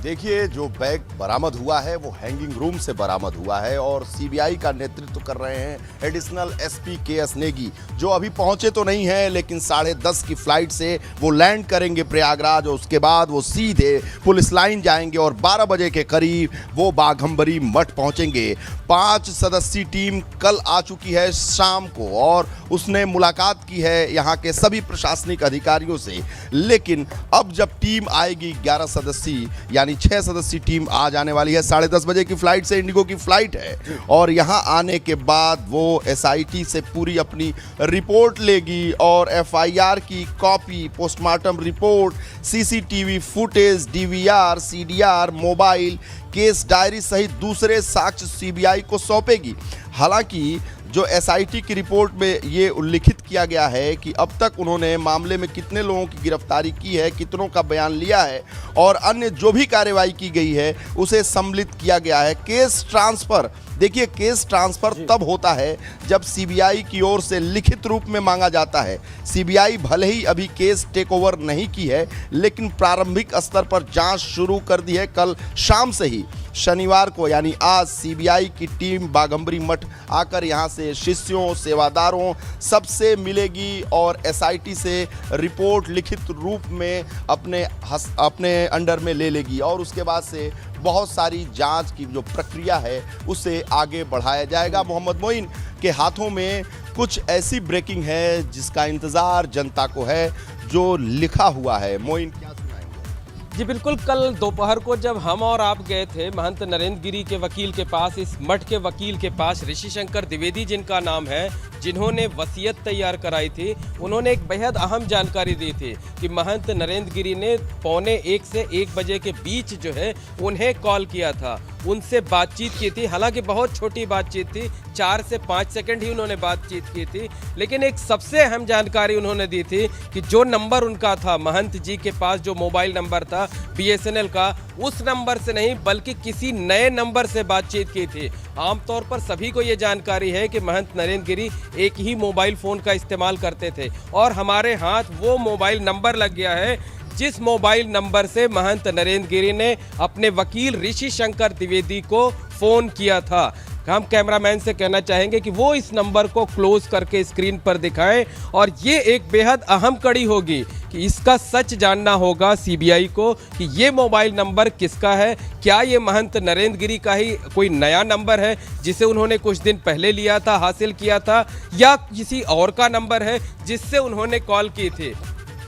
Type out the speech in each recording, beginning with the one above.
देखिए, जो बैग बरामद हुआ है वो हैंगिंग रूम से बरामद हुआ है और सीबीआई का नेतृत्व कर रहे हैं एडिशनल एसपी के.एस. नेगी, जो अभी पहुंचे तो नहीं है लेकिन 10:30 की फ्लाइट से वो लैंड करेंगे प्रयागराज और उसके बाद वो सीधे पुलिस लाइन जाएंगे और 12 बजे के करीब वो बाघंबरी मठ पहुंचेंगे। 5 सदस्यीय टीम कल आ चुकी है शाम को और उसने मुलाकात की है यहाँ के सभी प्रशासनिक अधिकारियों से, लेकिन अब जब टीम आएगी 11 सदस्यीय यानी 6 सदस्यीय टीम आ जाने वाली है। 10:30 बजे की फ्लाइट से इंडिगो की फ्लाइट है और यहाँ आने के बाद वो एसआईटी से पूरी अपनी रिपोर्ट लेगी और एफआईआर की copy, postmortem report, CCTV footage, DVR, CDR, mobile, case diary सहित दूसरे साक्ष्य सीबीआई को सौंपेगी। हालांकि जो एसआईटी की रिपोर्ट में ये उल्लिखित किया गया है कि अब तक उन्होंने मामले में कितने लोगों की गिरफ्तारी की है, कितनों का बयान लिया है और अन्य जो भी कार्रवाई की गई है उसे सम्मिलित किया गया है। केस ट्रांसफ़र, देखिए केस ट्रांसफ़र तब होता है जब सीबीआई की ओर से लिखित रूप में मांगा जाता है। सीबीआई भले ही अभी केस टेक ओवर नहीं की है लेकिन प्रारंभिक स्तर पर जांच शुरू कर दी है। कल शाम से ही शनिवार को यानी आज सीबीआई की टीम बाघंबरी मठ आकर यहां से शिष्यों, सेवादारों सबसे मिलेगी और एसआईटी से रिपोर्ट लिखित रूप में अपने अंडर में ले लेगी और उसके बाद से बहुत सारी जांच की जो प्रक्रिया है उसे आगे बढ़ाया जाएगा। मोहम्मद मोइन के हाथों में कुछ ऐसी ब्रेकिंग है जिसका इंतज़ार जनता को है, जो लिखा हुआ है। मोइन, क्या सुनाएंगे? जी बिल्कुल, कल दोपहर को जब हम और आप गए थे महंत नरेंद्र गिरी के वकील के पास, इस मठ के वकील के पास, ऋषि शंकर द्विवेदी जिनका नाम है, जिन्होंने वसीयत तैयार कराई थी, उन्होंने एक बेहद अहम जानकारी दी थी कि महंत नरेंद्र गिरी ने 12:45 से 1 बजे के बीच जो है उन्हें कॉल किया था, उनसे बातचीत की थी। हालांकि बहुत छोटी बातचीत थी, 4 से 5 सेकंड ही उन्होंने बातचीत की थी, लेकिन एक सबसे अहम जानकारी उन्होंने दी थी कि जो नंबर उनका था महंत जी के पास, जो मोबाइल नंबर था बीएसएनएल का, उस नंबर से नहीं बल्कि किसी नए नंबर से बातचीत की थी। आमतौर पर सभी को ये जानकारी है कि महंत नरेंद्र गिरी एक ही मोबाइल फ़ोन का इस्तेमाल करते थे और हमारे हाथ वो मोबाइल नंबर लग गया है जिस मोबाइल नंबर से महंत नरेंद्र गिरी ने अपने वकील ऋषि शंकर द्विवेदी को फ़ोन किया था। हम कैमरामैन से कहना चाहेंगे कि वो इस नंबर को क्लोज करके स्क्रीन पर दिखाएं और ये एक बेहद अहम कड़ी होगी कि इसका सच जानना होगा सीबीआई को कि ये मोबाइल नंबर किसका है। क्या ये महंत नरेंद्र गिरी का ही कोई नया नंबर है जिसे उन्होंने कुछ दिन पहले लिया था, हासिल किया था, या किसी और का नंबर है जिससे उन्होंने कॉल की थी?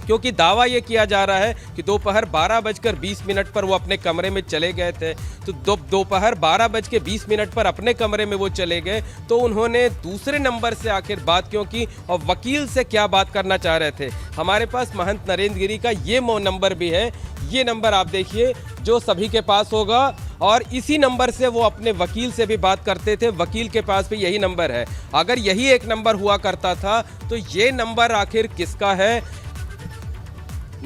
क्योंकि दावा ये किया जा रहा है कि दोपहर 12:20 पर वो अपने कमरे में चले गए थे, तो दोपहर 12:20 पर अपने कमरे में वो चले गए तो उन्होंने दूसरे नंबर से आखिर बात क्यों की और वकील से क्या बात करना चाह रहे थे? हमारे पास महंत नरेंद्र गिरी का ये नंबर भी है, ये नंबर आप देखिए जो सभी के पास होगा और इसी नंबर से वो अपने वकील से भी बात करते थे। वकील के पास भी यही नंबर है। अगर यही एक नंबर हुआ करता था तो ये नंबर आखिर किसका है?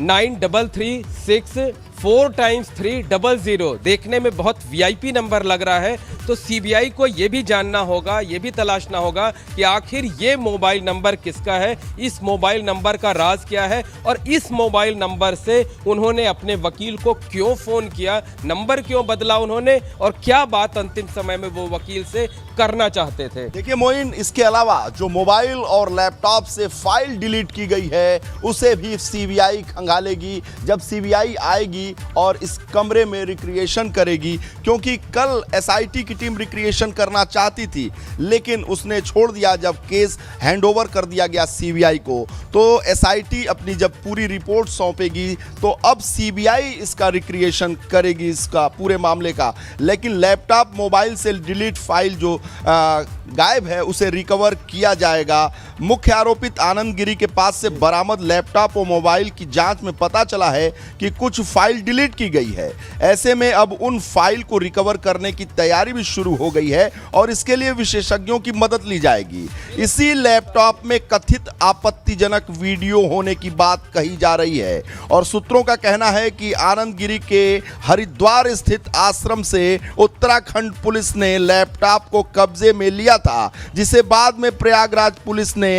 9336 4 टाइम्स 300 देखने में बहुत वीआईपी नंबर लग रहा है, तो सीबीआई को ये भी जानना होगा, ये भी तलाशना होगा कि आखिर ये मोबाइल नंबर किसका है, इस मोबाइल नंबर का राज क्या है और इस मोबाइल नंबर से उन्होंने अपने वकील को क्यों फ़ोन किया, नंबर क्यों बदला उन्होंने और क्या बात अंतिम समय में वो वकील से करना चाहते थे। देखिए मोइन, इसके अलावा जो मोबाइल और लैपटॉप से फाइल डिलीट की गई है उसे भी सीबीआई खंगालेगी जब सीबीआई आएगी और इस कमरे में रिक्रिएशन करेगी, क्योंकि कल एसआईटी की टीम रिक्रिएशन करना चाहती थी लेकिन उसने छोड़ दिया जब केस हैंडओवर कर दिया गया सीबीआई को। तो एसआईटी अपनी जब पूरी रिपोर्ट सौंपेगी तो अब सीबीआई इसका रिक्रिएशन करेगी, इसका पूरे मामले का। लेकिन लैपटॉप, मोबाइल से डिलीट फाइल जो गायब है उसे रिकवर किया जाएगा। मुख्य आरोपित आनंद गिरी के पास से बरामद लैपटॉप और मोबाइल की जांच में पता चला है कि कुछ फाइल डिलीट की गई है। ऐसे में अब उन फाइल को रिकवर करने की तैयारी भी शुरू हो गई है और इसके लिए विशेषज्ञों की मदद ली जाएगी। इसी लैपटॉप में कथित आपत्तिजनक वीडियो होने की बात कही जा रही है और सूत्रों का कहना है कि आनंद गिरी के हरिद्वार स्थित आश्रम से उत्तराखंड पुलिस ने लैपटॉप को कब्जे में लिया था, जिसे बाद में प्रयागराज पुलिस ने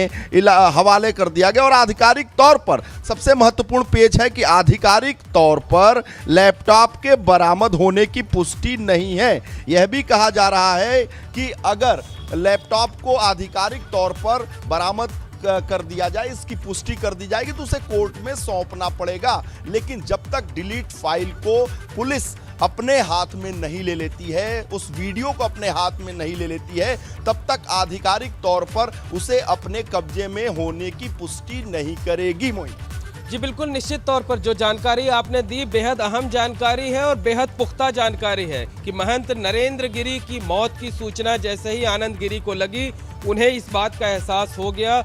हवाले कर दिया गया। और आधिकारिक तौर पर सबसे महत्वपूर्ण पेज है कि आधिकारिक तौर पर लैपटॉप के बरामद होने की पुष्टि नहीं है। यह भी कहा जा रहा है कि अगर लैपटॉप को आधिकारिक तौर पर बरामद कर दिया जाए, इसकी पुष्टि कर दी जाएगी, तो उसे कोर्ट में सौंपना पड़ेगा। लेकिन जब तक डिलीट फाइल को पुलिस अपने हाथ में नहीं ले लेती है, उस वीडियो को अपने हाथ में नहीं ले लेती है, तब तक आधिकारिक तौर पर उसे अपने कब्जे में होने की पुष्टि नहीं करेगी। मोइन जी बिल्कुल, निश्चित तौर पर जो जानकारी आपने दी बेहद अहम जानकारी है और बेहद पुख्ता जानकारी है कि महंत नरेंद्र गिरी की मौत की सूचना जैसे ही आनंद गिरी को लगी, उन्हें इस बात का एहसास हो गया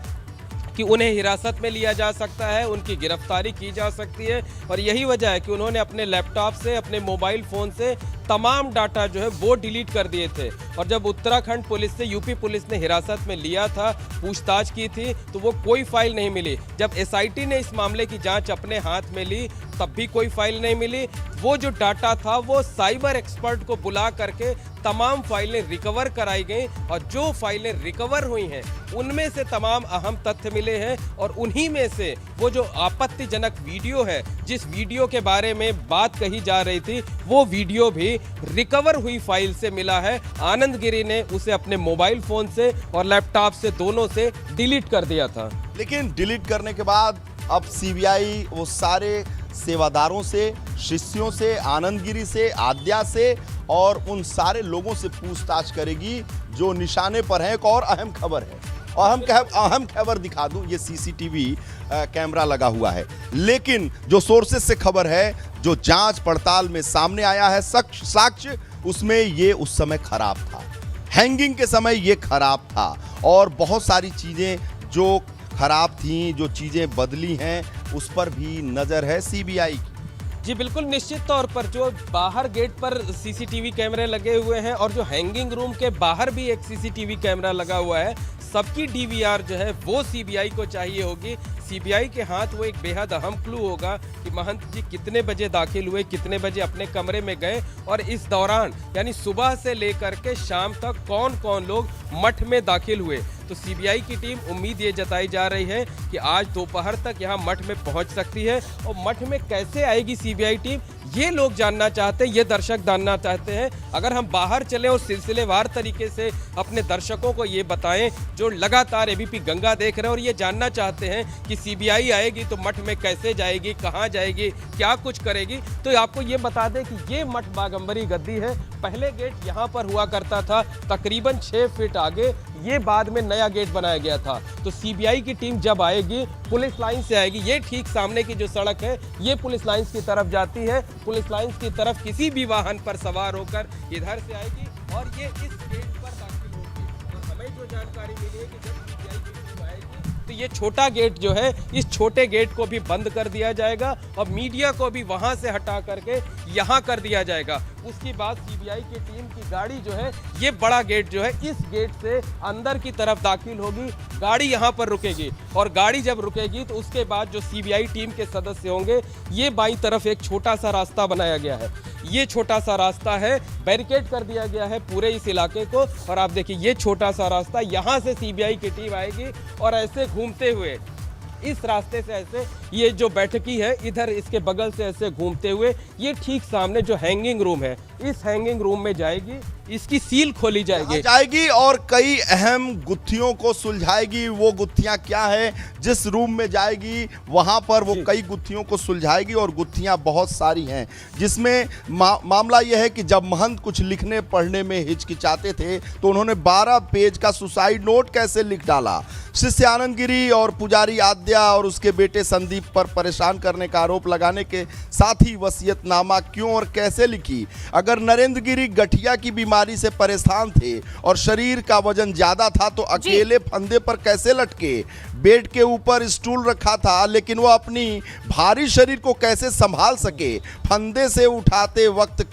कि उन्हें हिरासत में लिया जा सकता है, उनकी गिरफ्तारी की जा सकती है। और यही वजह है कि उन्होंने अपने लैपटॉप से, अपने मोबाइल फ़ोन से तमाम डाटा जो है वो डिलीट कर दिए थे। और जब उत्तराखंड पुलिस से यूपी पुलिस ने हिरासत में लिया था, पूछताछ की थी, तो वो कोई फाइल नहीं मिली। जब एसआईटी ने इस मामले की जांच अपने हाथ में ली, तब भी कोई फाइल नहीं मिली। वो जो डाटा था वो साइबर एक्सपर्ट को बुला करके तमाम फाइलें रिकवर कराई गई और जो फाइलें रिकवर हुई हैं उनमें से तमाम अहम तथ्य मिले हैं। और उन्हीं में से वो जो आपत्तिजनक वीडियो है, जिस वीडियो के बारे में बात कही जा रही थी, वो वीडियो भी रिकवर हुई फाइल से मिला है। आनंद गिरी ने उसे अपने मोबाइल फोन से और लैपटॉप से, दोनों से डिलीट कर दिया था। लेकिन डिलीट करने के बाद अब सीबीआई वो सारे सेवादारों से, शिष्यों से, आनंद गिरी से, आद्या से और उन सारे लोगों से पूछताछ करेगी जो निशाने पर हैं। एक और अहम खबर है, और अहम खबर दिखा दूं, ये सीसीटीवी कैमरा लगा हुआ है, लेकिन जो सोर्सेस से खबर है, जो जांच पड़ताल में सामने आया है साक्ष्य, उसमें ये उस समय खराब था। हैंगिंग के समय ये खराब था और बहुत सारी चीजें जो खराब थी, जो चीजें बदली हैं, उस पर भी नजर है सीबीआई की। जी बिल्कुल, निश्चित तौर पर जो बाहर गेट पर सीसीटीवी कैमरे लगे हुए हैं और जो हैंगिंग रूम के बाहर भी एक सीसीटीवी कैमरा लगा हुआ है, सबकी डीवीआर जो है वो सीबीआई को चाहिए होगी। सीबीआई के हाथ वो एक बेहद अहम क्लू होगा कि महंत जी कितने बजे दाखिल हुए, कितने बजे अपने कमरे में गए और इस दौरान यानी सुबह से लेकर के शाम तक कौन कौन लोग मठ में दाखिल हुए। तो सीबीआई की टीम, उम्मीद ये जताई जा रही है कि आज दोपहर तक यहाँ मठ में पहुँच सकती है। और मठ में कैसे आएगी सीबीआई टीम, ये लोग जानना चाहते हैं, ये दर्शक जानना चाहते हैं। अगर हम बाहर चलें और सिलसिलेवार तरीके से अपने दर्शकों को ये बताएं जो लगातार एबीपी गंगा देख रहे हैं और ये जानना चाहते हैं कि सीबीआई आएगी तो मठ में कैसे जाएगी, कहाँ जाएगी, क्या कुछ करेगी, तो आपको ये बता दें कि ये मठ बागंबरी गद्दी है। पहले गेट यहाँ पर हुआ करता था, तकरीबन 6 फीट आगे, ये बाद में नया गेट बनाया गया था। तो सीबीआई की टीम जब आएगी, पुलिस लाइन से आएगी, ये ठीक सामने की जो सड़क है ये पुलिस लाइंस की तरफ जाती है। पुलिस लाइंस की तरफ किसी भी वाहन पर सवार होकर इधर से आएगी और ये इस गेट पर दाखिल होगी। और हमें जो जानकारी मिली है कि जब सीबीआई की टीम आएगी तो ये छोटा गेट जो है, इस छोटे गेट को भी बंद कर दिया जाएगा और मीडिया को भी वहां से हटा करके यहाँ कर दिया जाएगा। उसके बाद सीबीआई की टीम की गाड़ी जो है, ये बड़ा गेट जो है, इस गेट से अंदर की तरफ दाखिल होगी, गाड़ी यहाँ पर रुकेगी और गाड़ी जब रुकेगी तो उसके बाद जो सीबीआई टीम के सदस्य होंगे, ये बाईं तरफ एक छोटा सा रास्ता बनाया गया है, ये छोटा सा रास्ता है, बैरिकेड कर दिया गया है पूरे इस इलाके को। और आप देखिए ये छोटा सा रास्ता, यहाँ से सीबीआई की टीम आएगी और ऐसे घूमते हुए इस रास्ते से ऐसे, ये जो बैठकी है इधर इसके बगल से ऐसे घूमते हुए ये ठीक सामने जो हैंगिंग रूम है, इस हैंगिंग रूम में जाएगी, इसकी सील खोली जाएगी और कई अहम गुत्थियों को सुलझाएगी। वो गुत्थियां क्या है, जिस रूम में जाएगी वहां पर वो कई गुत्थियों को सुलझाएगी और गुत्थियां बहुत सारी हैं, जिसमें मामला यह है कि जब महंत कुछ लिखने पढ़ने में हिचकिचाते थे तो उन्होंने 12 पेज का सुसाइड नोट कैसे लिख डाला। शिष्य आनंद गिरी और पुजारी आद्या और उसके बेटे संदीप पर परेशान करने का आरोप लगाने के साथ ही वसीयतनामा क्यों और कैसे लिखी। अगर नरेंद्र गिरी गठिया की बीमारी से परेशान थे और शरीर का वजन ज्यादा था तो अकेले फंदे पर कैसे लटके। बेड के ऊपर स्टूल रखा था लेकिन वो अपनी भारी शरीर को कैसे संभाल सके। फंदे से उठाते वक्त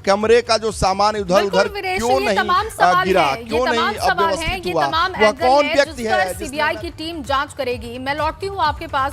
कमरे का जो सामान इधर उधर क्यों नहीं गिरा, क्यों नहीं अव्यवस्थित हुआ, वह कौन व्यक्ति है। सीबीआई की टीम जांच करेगी। मैं लौटती हूँ आपके पास